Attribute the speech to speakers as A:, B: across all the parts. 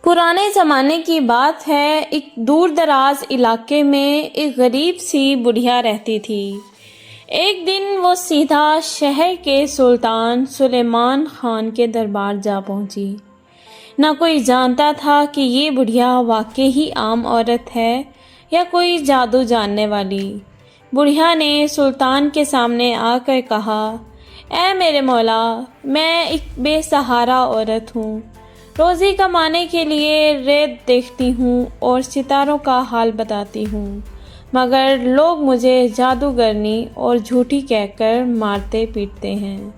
A: پرانے زمانے کی بات ہے، ایک دور دراز علاقے میں ایک غریب سی بڑھیا رہتی تھی۔ ایک دن وہ سیدھا شہر کے سلطان سلیمان خان کے دربار جا پہنچی۔ نہ کوئی جانتا تھا کہ یہ بڑھیا واقعی ہی عام عورت ہے یا کوئی جادو جاننے والی۔ بڑھیا نے سلطان کے سامنے آ کر کہا، اے میرے مولا، میں ایک بے سہارا عورت ہوں۔ روزی کمانے کے لیے ریت دیکھتی ہوں اور ستاروں کا حال بتاتی ہوں، مگر لوگ مجھے جادوگرنی اور جھوٹی کہہ کر مارتے پیٹتے ہیں،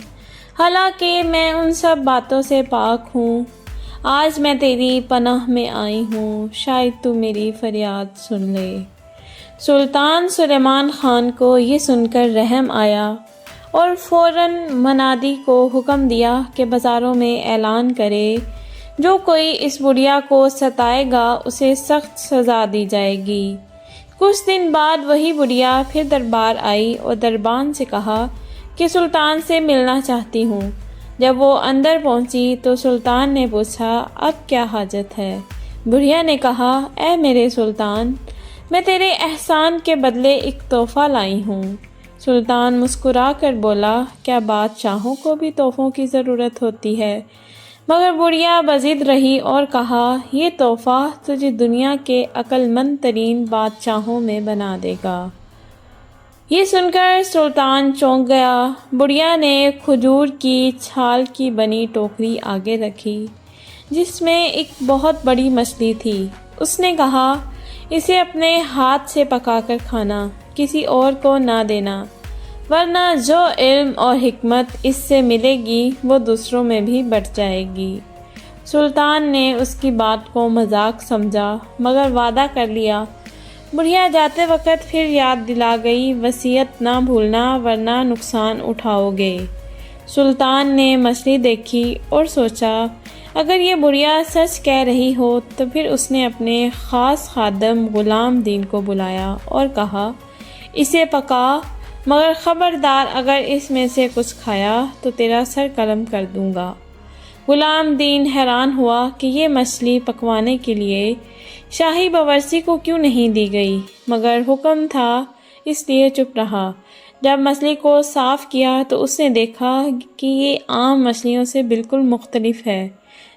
A: حالانکہ میں ان سب باتوں سے پاک ہوں۔ آج میں تیری پناہ میں آئی ہوں، شاید تو میری فریاد سن لے۔ سلطان سلیمان خان کو یہ سن کر رحم آیا اور فوراً منادی کو حکم دیا کہ بازاروں میں اعلان کرے، جو کوئی اس بڑھیا کو ستائے گا اسے سخت سزا دی جائے گی۔ کچھ دن بعد وہی بڑھیا پھر دربار آئی اور دربان سے کہا کہ سلطان سے ملنا چاہتی ہوں۔ جب وہ اندر پہنچی تو سلطان نے پوچھا، اب کیا حاجت ہے؟ بڑھیا نے کہا، اے میرے سلطان، میں تیرے احسان کے بدلے ایک تحفہ لائی ہوں۔ سلطان مسکرا کر بولا، کیا بادشاہوں کو بھی تحفوں کی ضرورت ہوتی ہے؟ مگر بڑھیا بضد رہی اور کہا، یہ تحفہ تجھے دنیا کے عقل مند ترین بادشاہوں میں بنا دے گا۔ یہ سن کر سلطان چونک گیا۔ بڑھیا نے کھجور کی چھال کی بنی ٹوکری آگے رکھی جس میں ایک بہت بڑی مچھلی تھی۔ اس نے کہا، اسے اپنے ہاتھ سے پکا کر کھانا، کسی اور کو نہ دینا، ورنہ جو علم اور حکمت اس سے ملے گی وہ دوسروں میں بھی بٹ جائے گی۔ سلطان نے اس کی بات کو مذاق سمجھا مگر وعدہ کر لیا۔ بڑھیا جاتے وقت پھر یاد دلا گئی، وصیت نہ بھولنا ورنہ نقصان اٹھاؤ گے۔ سلطان نے مچھلی دیکھی اور سوچا، اگر یہ بڑھیا سچ کہہ رہی ہو تو پھر اس نے اپنے خاص خادم غلام دین کو بلایا اور کہا، اسے پکا، مگر خبردار اگر اس میں سے کچھ کھایا تو تیرا سر قلم کر دوں گا۔ غلام دین حیران ہوا کہ یہ مچھلی پکوانے کے لیے شاہی باورچی کو کیوں نہیں دی گئی، مگر حکم تھا اس لیے چپ رہا۔ جب مچھلی کو صاف کیا تو اس نے دیکھا کہ یہ عام مچھلیوں سے بالکل مختلف ہے۔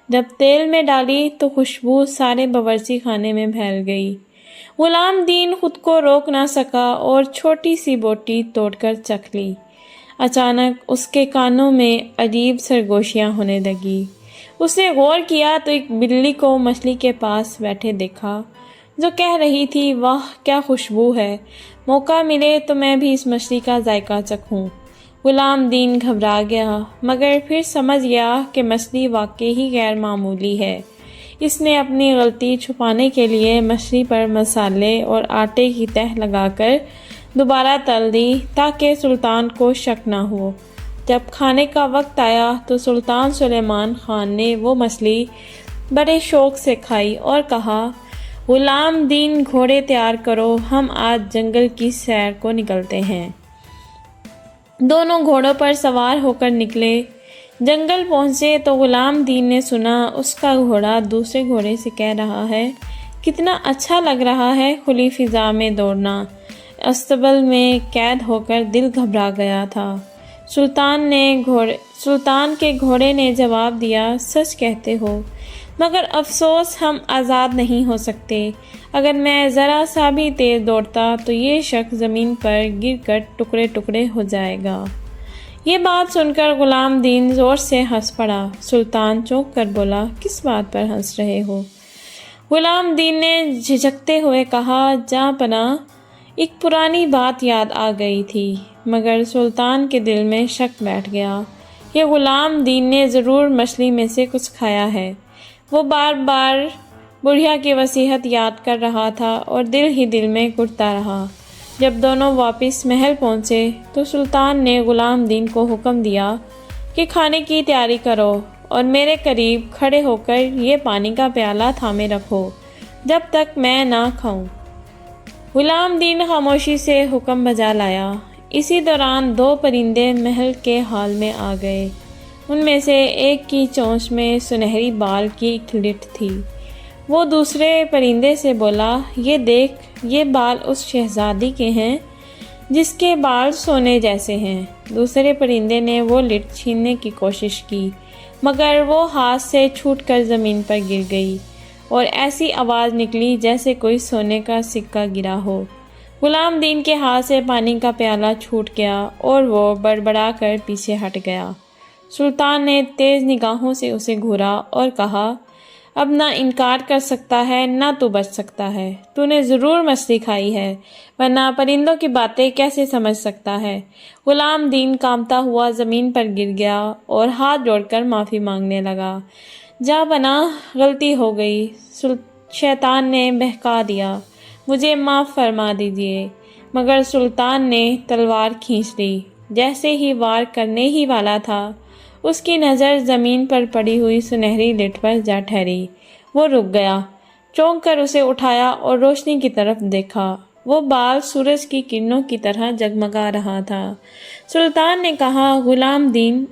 A: جب تیل میں ڈالی تو خوشبو سارے باورچی خانے میں پھیل گئی۔ غلام دین خود کو روک نہ سکا اور چھوٹی سی بوٹی توڑ کر چکھ لی۔ اچانک اس کے کانوں میں عجیب سرگوشیاں ہونے لگی۔ اس نے غور کیا تو ایک بلی کو مچھلی کے پاس بیٹھے دیکھا جو کہہ رہی تھی، واہ کیا خوشبو ہے، موقع ملے تو میں بھی اس مچھلی کا ذائقہ چکھوں۔ غلام دین گھبرا گیا مگر پھر سمجھ گیا کہ مچھلی واقعی ہی غیر معمولی ہے۔ اس نے اپنی غلطی چھپانے کے لیے مچھلی پر مسالے اور آٹے کی تہ لگا کر دوبارہ تل دی تاکہ سلطان کو شک نہ ہو۔ جب کھانے کا وقت آیا تو سلطان سلیمان خان نے وہ مچھلی بڑے شوق سے کھائی اور کہا، غلام دین گھوڑے تیار کرو، ہم آج جنگل کی سیر کو نکلتے ہیں۔ دونوں گھوڑوں پر سوار ہو کر نکلے۔ جنگل پہنچے تو غلام دین نے سنا اس کا گھوڑا دوسرے گھوڑے سے کہہ رہا ہے، کتنا اچھا لگ رہا ہے کھلی فضا میں دوڑنا۔ استبل میں قید ہو کر دل گھبرا گیا تھا۔ سلطان کے گھوڑے نے جواب دیا، سچ کہتے ہو، مگر افسوس ہم آزاد نہیں ہو سکتے۔ اگر میں ذرا سا بھی تیز دوڑتا تو یہ شخص زمین پر گر کر ٹکڑے ٹکڑے ہو جائے گا۔ یہ بات سن کر غلام دین زور سے ہنس پڑا۔ سلطان چونک کر بولا، کس بات پر ہنس رہے ہو؟ غلام دین نے جھجکتے ہوئے کہا، جاں پناہ، ایک پرانی بات یاد آ گئی تھی۔ مگر سلطان کے دل میں شک بیٹھ گیا، یہ غلام دین نے ضرور مچھلی میں سے کچھ کھایا ہے۔ وہ بار بار بڑھیا کی وصیت یاد کر رہا تھا اور دل ہی دل میں گھٹتا رہا۔ جب دونوں واپس محل پہنچے تو سلطان نے غلام دین کو حکم دیا کہ کھانے کی تیاری کرو اور میرے قریب کھڑے ہو کر یہ پانی کا پیالہ تھامے رکھو جب تک میں نہ کھاؤں۔ غلام دین خاموشی سے حکم بجا لایا۔ اسی دوران دو پرندے محل کے ہال میں آ گئے۔ ان میں سے ایک کی چونچ میں سنہری بال کی ایک لٹ تھی۔ وہ دوسرے پرندے سے بولا، یہ دیکھ، یہ بال اس شہزادی کے ہیں جس کے بال سونے جیسے ہیں۔ دوسرے پرندے نے وہ لٹ چھیننے کی کوشش کی، مگر وہ ہاتھ سے چھوٹ کر زمین پر گر گئی اور ایسی آواز نکلی جیسے کوئی سونے کا سکہ گرا ہو۔ غلام دین کے ہاتھ سے پانی کا پیالہ چھوٹ گیا اور وہ بڑبڑا کر پیچھے ہٹ گیا۔ سلطان نے تیز نگاہوں سے اسے گھورا اور کہا، اب نہ انکار کر سکتا ہے نہ تو بچ سکتا ہے۔ تو نے ضرور مچھلی کھائی ہے، ورنہ پرندوں کی باتیں کیسے سمجھ سکتا ہے؟ غلام دین کانپتا ہوا زمین پر گر گیا اور ہاتھ جوڑ کر معافی مانگنے لگا۔ جا پناہ، غلطی ہو گئی، شیطان نے بہکا دیا، مجھے معاف فرما دیجیے۔ مگر سلطان نے تلوار کھینچ لی۔ جیسے ہی وار کرنے ہی والا تھا، اس کی نظر زمین پر پڑی ہوئی سنہری لٹ پر جا ٹھہری۔ وہ رک گیا، چونک کر اسے اٹھایا اور روشنی کی طرف دیکھا۔ وہ بال سورج کی کرنوں کی طرح جگمگا رہا تھا۔ سلطان نے کہا، غلام دین،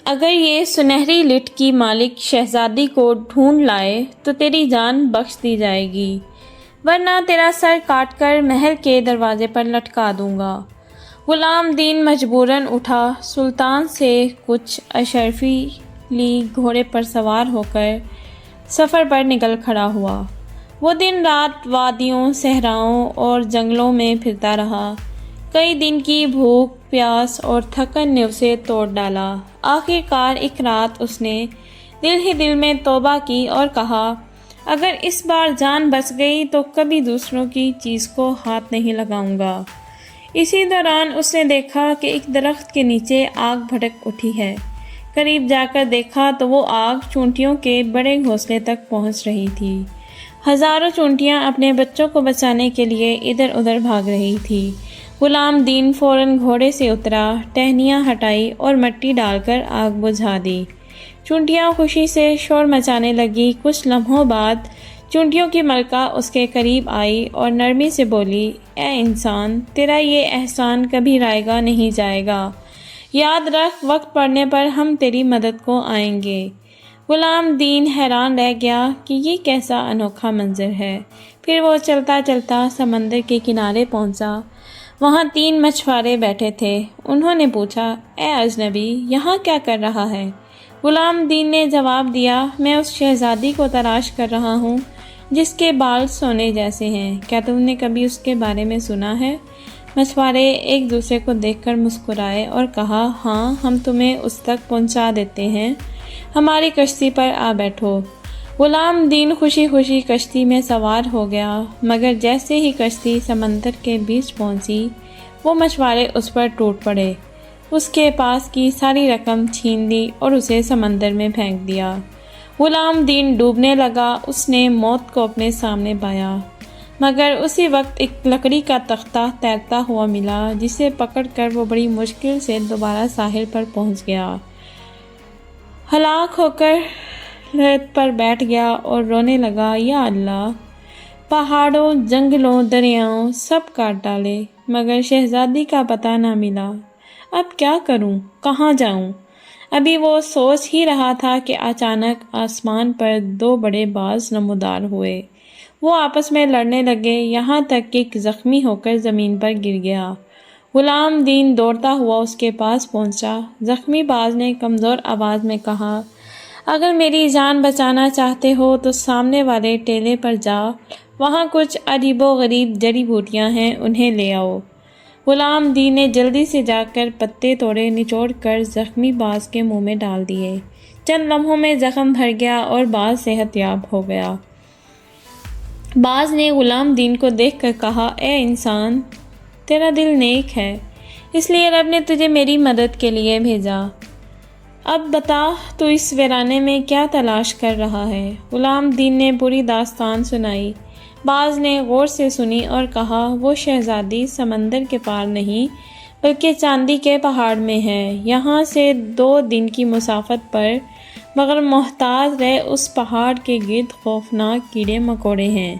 A: اگر یہ سنہری لٹ کی مالک شہزادی کو ڈھونڈ لائے تو تیری جان بخش دی جائے گی، ورنہ تیرا سر کاٹ کر محل کے دروازے پر لٹکا دوں گا۔ غلام دین مجبوراً اٹھا، سلطان سے کچھ اشرفی لی گھوڑے پر سوار ہو کر سفر پر نکل کھڑا ہوا۔ وہ دن رات وادیوں، صحراؤں اور جنگلوں میں پھرتا رہا۔ کئی دن کی بھوک، پیاس اور تھکن نے اسے توڑ ڈالا۔ آخر کار ایک رات اس نے دل ہی دل میں توبہ کی اور کہا، اگر اس بار جان بچ گئی تو کبھی دوسروں کی چیز کو ہاتھ نہیں لگاؤں گا۔ اسی دوران اس نے دیکھا کہ ایک درخت کے نیچے آگ بھڑک اٹھی ہے۔ قریب جا کر دیکھا تو وہ آگ چونٹیوں کے بڑے گھونسلے تک پہنچ رہی تھی۔ ہزاروں چونٹیاں اپنے بچوں کو بچانے کے لیے ادھر ادھر بھاگ رہی تھی۔ غلام دین فوراً گھوڑے سے اترا، ٹہنیاں ہٹائی اور مٹی ڈال کر آگ بجھا دی۔ چونٹیاں خوشی سے شور مچانے لگی۔ کچھ لمحوں بعد چونٹیوں کی ملکہ اس کے قریب آئی اور نرمی سے بولی، اے انسان، تیرا یہ احسان کبھی رائگاں نہیں جائے گا۔ یاد رکھ، وقت پڑنے پر ہم تیری مدد کو آئیں گے۔ غلام دین حیران رہ گیا کہ یہ کیسا انوکھا منظر ہے۔ پھر وہ چلتا چلتا سمندر کے کنارے پہنچا۔ وہاں 3 مچھوارے بیٹھے تھے۔ انہوں نے پوچھا، اے اجنبی، یہاں کیا کر رہا ہے؟ غلام دین نے جواب دیا، میں اس شہزادی کو تلاش کر رہا ہوں جس کے بال سونے جیسے ہیں۔ کیا تم نے کبھی اس کے بارے میں سنا ہے؟ مچھوارے ایک دوسرے کو دیکھ کر مسکرائے اور کہا، ہاں، ہم تمہیں اس تک پہنچا دیتے ہیں، ہماری کشتی پر آ بیٹھو۔ غلام دین خوشی خوشی کشتی میں سوار ہو گیا، مگر جیسے ہی کشتی سمندر کے بیچ پہنچی، وہ مچھوارے اس پر ٹوٹ پڑے، اس کے پاس کی ساری رقم چھین لی اور اسے سمندر میں پھینک دیا۔ غلام دین ڈوبنے لگا۔ اس نے موت کو اپنے سامنے پایا، مگر اسی وقت ایک لکڑی کا تختہ تیرتا ہوا ملا، جسے پکڑ کر وہ بڑی مشکل سے دوبارہ ساحل پر پہنچ گیا۔ ہلاک ہو کر ریت پر بیٹھ گیا اور رونے لگا، یا اللہ، پہاڑوں، جنگلوں، دریاؤں سب کاٹ ڈالے، مگر شہزادی کا پتہ نہ ملا۔ اب کیا کروں، کہاں جاؤں؟ ابھی وہ سوچ ہی رہا تھا کہ اچانک آسمان پر 2 بڑے باز نمودار ہوئے۔ وہ آپس میں لڑنے لگے، یہاں تک کہ ایک زخمی ہو کر زمین پر گر گیا۔ غلام دین دوڑتا ہوا اس کے پاس پہنچا۔ زخمی باز نے کمزور آواز میں کہا، اگر میری جان بچانا چاہتے ہو تو سامنے والے ٹیلے پر جا، وہاں کچھ عجیب و غریب جڑی بوٹیاں ہیں، انہیں لے آؤ۔ غلام دین نے جلدی سے جا کر پتے توڑے، نچوڑ کر زخمی باز کے منہ میں ڈال دیے۔ چند لمحوں میں زخم بھر گیا اور باز صحت یاب ہو گیا۔ باز نے غلام دین کو دیکھ کر کہا، اے انسان، تیرا دل نیک ہے، اس لیے رب نے تجھے میری مدد کے لیے بھیجا۔ اب بتا، تو اس ویرانے میں کیا تلاش کر رہا ہے؟ غلام دین نے پوری داستان سنائی۔ باز نے غور سے سنی اور کہا، وہ شہزادی سمندر کے پار نہیں بلکہ چاندی کے پہاڑ میں ہے، یہاں سے 2 دن کی مسافت پر، مگر محتاط رہ، اس پہاڑ کے گرد خوفناک کیڑے مکوڑے ہیں۔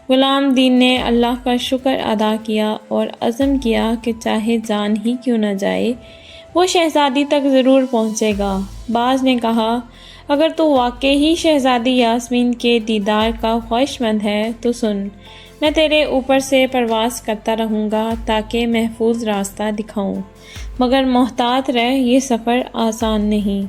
A: غلام دین نے اللہ کا شکر ادا کیا اور عزم کیا کہ چاہے جان ہی کیوں نہ جائے، وہ شہزادی تک ضرور پہنچے گا۔ باز نے کہا، اگر تو واقعی شہزادی یاسمین کے دیدار کا خواہش مند ہے تو سن، میں تیرے اوپر سے پرواز کرتا رہوں گا تاکہ محفوظ راستہ دکھاؤں، مگر محتاط رہ، یہ سفر آسان نہیں۔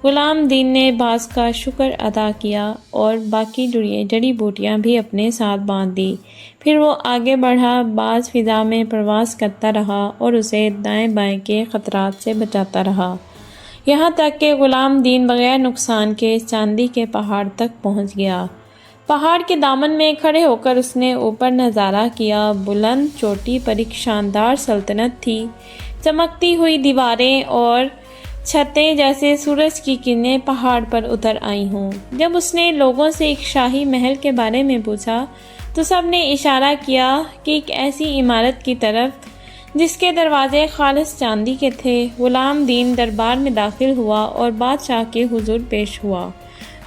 A: غلام دین نے باز کا شکر ادا کیا اور باقی جڑی بوٹیاں بھی اپنے ساتھ باندھ دی۔ پھر وہ آگے بڑھا، باز فضا میں پرواز کرتا رہا اور اسے دائیں بائیں کے خطرات سے بچاتا رہا، یہاں تک کہ غلام دین بغیر نقصان کے چاندی کے پہاڑ تک پہنچ گیا۔ پہاڑ کے دامن میں کھڑے ہو کر اس نے اوپر نظارہ کیا۔ بلند چوٹی پر ایک شاندار سلطنت تھی، چمکتی ہوئی دیواریں اور چھتیں جیسے سورج کی کرنیں پہاڑ پر اتر آئی ہوں۔ جب اس نے لوگوں سے ایک شاہی محل کے بارے میں پوچھا تو سب نے اشارہ کیا کہ ایک ایسی عمارت کی طرف جس کے دروازے خالص چاندی کے تھے۔ غلام دین دربار میں داخل ہوا اور بادشاہ کے حضور پیش ہوا،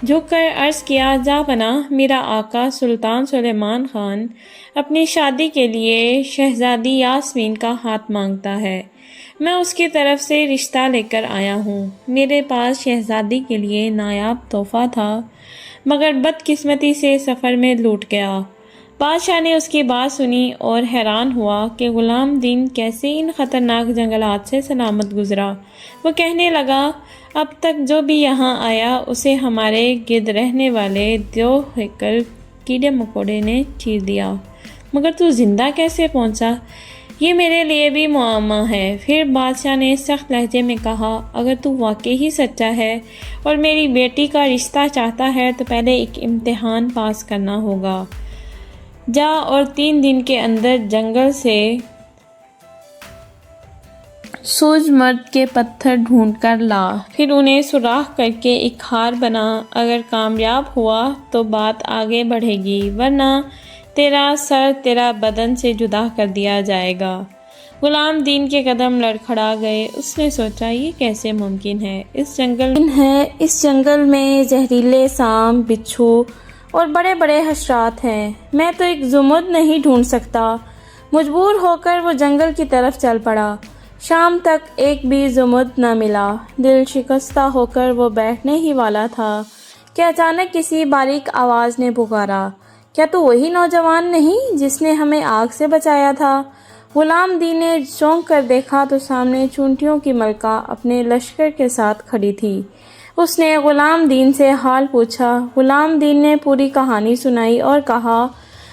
A: جھک کر عرض کیا، جاں پناہ، میرا آقا سلطان سلیمان خان اپنی شادی کے لیے شہزادی یاسمین کا ہاتھ مانگتا ہے۔ میں اس کی طرف سے رشتہ لے کر آیا ہوں۔ میرے پاس شہزادی کے لیے نایاب تحفہ تھا، مگر بدقسمتی سے سفر میں لوٹ گیا۔ بادشاہ نے اس کی بات سنی اور حیران ہوا کہ غلام دین کیسے ان خطرناک جنگلات سے سلامت گزرا۔ وہ کہنے لگا، اب تک جو بھی یہاں آیا اسے ہمارے گرد رہنے والے دیو ہیکل کیڑے مکوڑے نے چیر دیا، مگر تو زندہ کیسے پہنچا؟ یہ میرے لیے بھی معمہ ہے۔ پھر بادشاہ نے سخت لہجے میں کہا، اگر تو واقعی سچا ہے اور میری بیٹی کا رشتہ چاہتا ہے تو پہلے ایک امتحان پاس کرنا ہوگا۔ جا اور 3 دن کے اندر جنگل سے سوج مرد کے پتھر ڈھونڈ کر لا، پھر انہیں سوراخ کر کے ایک ہار بنا۔ اگر کامیاب ہوا تو بات آگے بڑھے گی، ورنہ تیرا سر تیرا بدن سے جدا کر دیا جائے گا۔ غلام دین کے قدم لڑکھڑا گئے۔ اس نے سوچا، یہ کیسے ممکن ہے؟ اس جنگل میں زہریلے سانپ، بچھو اور بڑے بڑے حشرات ہیں، میں تو ایک زمرد نہیں ڈھونڈ سکتا۔ مجبور ہو کر وہ جنگل کی طرف چل پڑا۔ شام تک ایک بھی زمرد نہ ملا۔ دل شکستہ ہو کر وہ بیٹھنے ہی والا تھا کہ اچانک کسی باریک آواز نے پکارا، کیا تو وہی نوجوان نہیں جس نے ہمیں آگ سے بچایا تھا؟ غلام دین نے چونک کر دیکھا تو سامنے چونٹیوں کی ملکہ اپنے لشکر کے ساتھ کھڑی تھی۔ اس نے غلام دین سے حال پوچھا۔ غلام دین نے پوری کہانی سنائی اور کہا،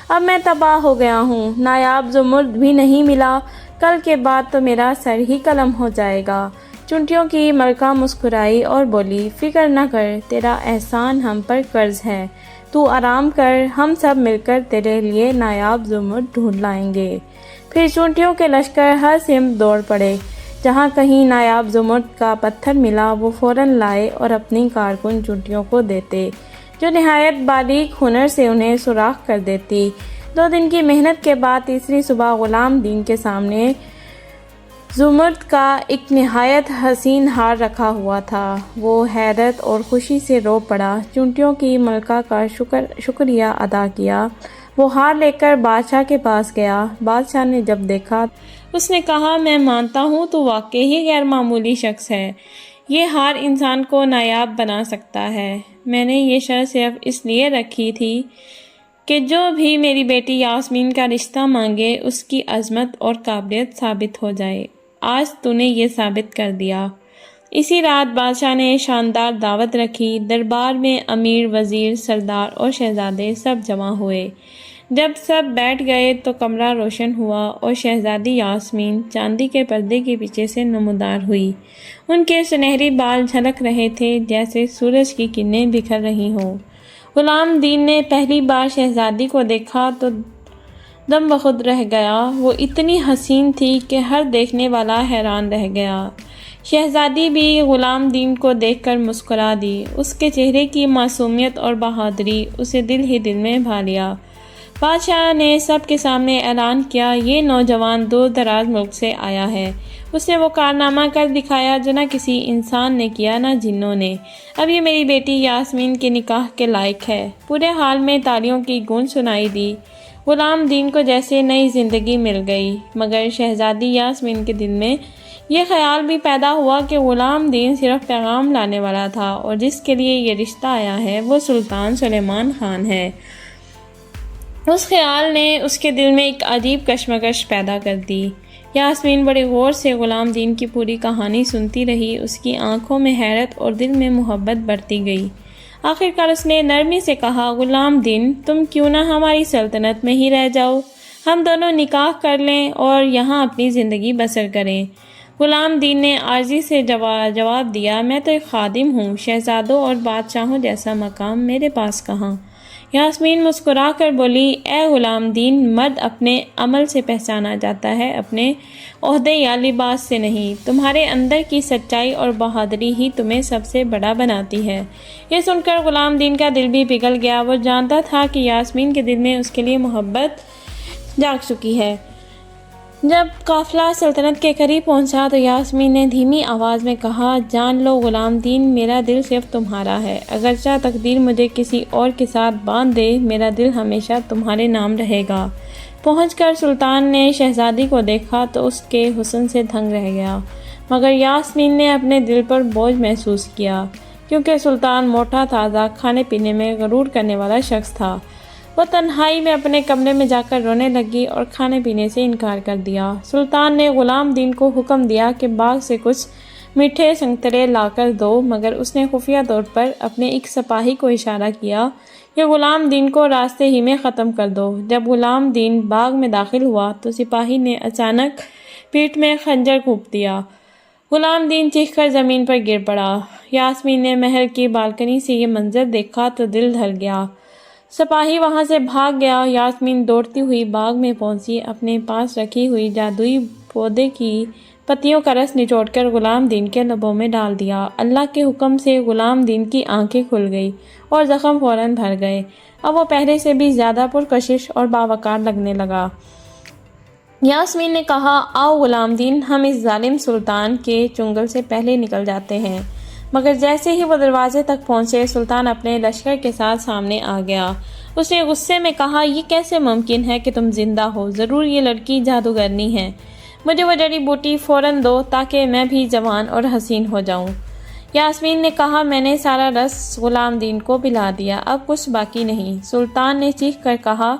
A: اب میں تباہ ہو گیا ہوں، نایاب زمرد بھی نہیں ملا، کل کے بعد تو میرا سر ہی قلم ہو جائے گا۔ چونٹیوں کی ملکہ مسکرائی اور بولی، فکر نہ کر، تیرا احسان ہم پر قرض ہے، تو آرام کر، ہم سب مل کر تیرے لیے نایاب زمرد ڈھونڈ لائیں گے۔ پھر چونٹیوں کے لشکر ہر سمت دوڑ پڑے۔ جہاں کہیں نایاب زمرد کا پتھر ملا وہ فوراً لائے اور اپنی کارکن چونٹیوں کو دیتے، جو نہایت باریک ہنر سے انہیں سوراخ کر دیتی۔ 2 دن کی محنت کے بعد تیسری صبح غلام دین کے سامنے زمرد کا ایک نہایت حسین ہار رکھا ہوا تھا۔ وہ حیرت اور خوشی سے رو پڑا، چونٹیوں کی ملکہ کا شکریہ ادا کیا۔ وہ ہار لے کر بادشاہ کے پاس گیا۔ بادشاہ نے جب دیکھا اس نے کہا، میں مانتا ہوں تو واقعی غیر معمولی شخص ہے، یہ ہار انسان کو نایاب بنا سکتا ہے۔ میں نے یہ شرط صرف اس لیے رکھی تھی کہ جو بھی میری بیٹی یاسمین کا رشتہ مانگے اس کی عظمت اور قابلیت ثابت ہو جائے۔ آج تو نے یہ ثابت کر دیا۔ اسی رات بادشاہ نے شاندار دعوت رکھی۔ دربار میں امیر، وزیر، سردار اور شہزادے سب جمع ہوئے۔ جب سب بیٹھ گئے تو کمرہ روشن ہوا اور شہزادی یاسمین چاندی کے پردے کے پیچھے سے نمودار ہوئی۔ ان کے سنہری بال جھلک رہے تھے جیسے سورج کی کرنیں بکھر رہی ہوں۔ غلام دین نے پہلی بار شہزادی کو دیکھا تو دم بخود رہ گیا۔ وہ اتنی حسین تھی کہ ہر دیکھنے والا حیران رہ گیا۔ شہزادی بھی غلام دین کو دیکھ کر مسکرا دی۔ اس کے چہرے کی معصومیت اور بہادری اسے دل ہی دل میں بھا لیا۔ بادشاہ نے سب کے سامنے اعلان کیا، یہ نوجوان دور دراز ملک سے آیا ہے۔ اس نے وہ کارنامہ کر دکھایا جو نہ کسی انسان نے کیا نہ جنوں نے۔ اب یہ میری بیٹی یاسمین کے نکاح کے لائق ہے۔ پورے حال میں تالیوں کی گونج سنائی دی۔ غلام دین کو جیسے نئی زندگی مل گئی، مگر شہزادی یاسمین کے دل میں یہ خیال بھی پیدا ہوا کہ غلام دین صرف پیغام لانے والا تھا اور جس کے لیے یہ رشتہ آیا ہے وہ سلطان سلیمان خان ہے۔ اس خیال نے اس کے دل میں ایک عجیب کشمکش پیدا کر دی۔ یاسمین بڑے غور سے غلام دین کی پوری کہانی سنتی رہی۔ اس کی آنکھوں میں حیرت اور دل میں محبت بڑھتی گئی۔ آخرکار اس نے نرمی سے کہا، غلام دین، تم کیوں نہ ہماری سلطنت میں ہی رہ جاؤ؟ ہم دونوں نکاح کر لیں اور یہاں اپنی زندگی بسر کریں۔ غلام دین نے عاجزی سے جواب دیا، میں تو ایک خادم ہوں، شہزادوں اور بادشاہوں جیسا مقام میرے پاس کہاں؟ یاسمین مسکرا کر بولی، اے غلام دین، مرد اپنے عمل سے پہچانا جاتا ہے، اپنے عہدے یا لباس سے نہیں۔ تمہارے اندر کی سچائی اور بہادری ہی تمہیں سب سے بڑا بناتی ہے۔ یہ سن کر غلام دین کا دل بھی پگھل گیا۔ وہ جانتا تھا کہ یاسمین کے دل میں اس کے لیے محبت جاگ چکی ہے۔ جب قافلہ سلطنت کے قریب پہنچا تو یاسمین نے دھیمی آواز میں کہا، جان لو غلام دین، میرا دل صرف تمہارا ہے۔ اگرچہ تقدیر مجھے کسی اور کے ساتھ باندھ دے، میرا دل ہمیشہ تمہارے نام رہے گا۔ پہنچ کر سلطان نے شہزادی کو دیکھا تو اس کے حسن سے دھنگ رہ گیا، مگر یاسمین نے اپنے دل پر بوجھ محسوس کیا، کیونکہ سلطان موٹا تازہ کھانے پینے میں غرور کرنے والا شخص تھا۔ وہ تنہائی میں اپنے کمرے میں جا کر رونے لگی اور کھانے پینے سے انکار کر دیا۔ سلطان نے غلام دین کو حکم دیا کہ باغ سے کچھ میٹھے سنترے لا کر دو، مگر اس نے خفیہ طور پر اپنے ایک سپاہی کو اشارہ کیا کہ غلام دین کو راستے ہی میں ختم کر دو۔ جب غلام دین باغ میں داخل ہوا تو سپاہی نے اچانک پیٹھ میں خنجر گھونپ دیا۔ غلام دین چیخ کر زمین پر گر پڑا۔ یاسمین نے محل کی بالکنی سے یہ منظر دیکھا تو دل دھڑ گیا۔ سپاہی وہاں سے بھاگ گیا۔ یاسمین دوڑتی ہوئی باغ میں پہنچی، اپنے پاس رکھی ہوئی جادوئی پودے کی پتیوں کا رس نچوڑ کر غلام دین کے لبوں میں ڈال دیا۔ اللہ کے حکم سے غلام دین کی آنکھیں کھل گئی اور زخم فوراً بھر گئے۔ اب وہ پہلے سے بھی زیادہ پرکشش اور باوقار لگنے لگا۔ یاسمین نے کہا، آؤ غلام دین، ہم اس ظالم سلطان کے چنگل سے پہلے نکل جاتے ہیں۔ مگر جیسے ہی وہ دروازے تک پہنچے، سلطان اپنے لشکر کے ساتھ سامنے آ گیا۔ اس نے غصے میں کہا، یہ کیسے ممکن ہے کہ تم زندہ ہو؟ ضرور یہ لڑکی جادوگرنی ہے۔ مجھے وہ جڑی بوٹی فوراً دو تاکہ میں بھی جوان اور حسین ہو جاؤں۔ یاسمین نے کہا، میں نے سارا رس غلام دین کو پلا دیا، اب کچھ باقی نہیں۔ سلطان نے چیخ کر کہا،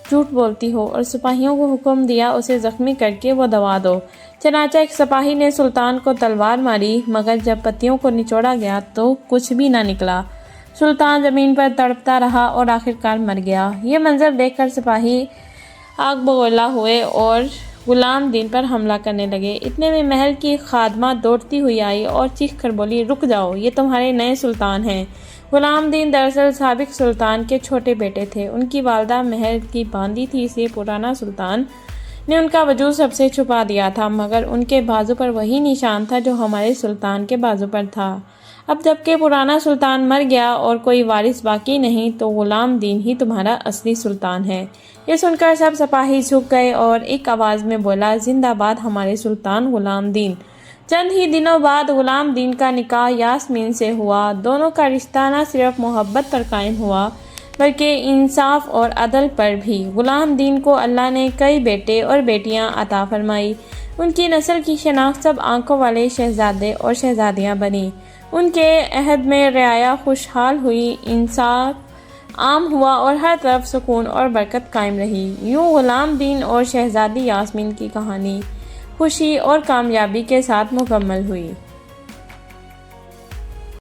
A: جھوٹ بولتی ہو، اور سپاہیوں کو حکم دیا اسے زخمی کر کے وہ دوا دو۔ چنانچہ ایک سپاہی نے سلطان کو تلوار ماری، مگر جب پتیوں کو نچوڑا گیا تو کچھ بھی نہ نکلا۔ سلطان زمین پر تڑپتا رہا اور آخرکار مر گیا۔ یہ منظر دیکھ کر سپاہی آگ بگولا ہوئے اور غلام دین پر حملہ کرنے لگے۔ اتنے میں محل کی خادمہ دوڑتی ہوئی آئی اور چیخ کر بولی، رک جاؤ، یہ تمہارے نئے سلطان ہیں۔ غلام دین دراصل سابق سلطان کے چھوٹے بیٹے تھے۔ ان کی والدہ محل کی باندی تھی، اس لیے پرانا سلطان نے ان کا وجود سب سے چھپا دیا تھا، مگر ان کے بازو پر وہی نشان تھا جو ہمارے سلطان کے بازو پر تھا۔ اب جب کہ پرانا سلطان مر گیا اور کوئی وارث باقی نہیں تو غلام دین ہی تمہارا اصلی سلطان ہے۔ یہ سن کر سب سپاہی جھک گئے اور ایک آواز میں بولا، زندہ باد ہمارے سلطان غلام دین۔ چند ہی دنوں بعد غلام دین کا نکاح یاسمین سے ہوا۔ دونوں کا رشتہ نہ صرف محبت پر قائم ہوا بلکہ انصاف اور عدل پر بھی۔ غلام دین کو اللہ نے کئی بیٹے اور بیٹیاں عطا فرمائی۔ ان کی نسل کی شناخت سب آنکھوں والے شہزادے اور شہزادیاں بنی۔ ان کے عہد میں رعایا خوشحال ہوئی، انصاف عام ہوا اور ہر طرف سکون اور برکت قائم رہی۔ یوں غلام دین اور شہزادی یاسمین کی کہانی خوشی اور کامیابی کے ساتھ مکمل ہوئی۔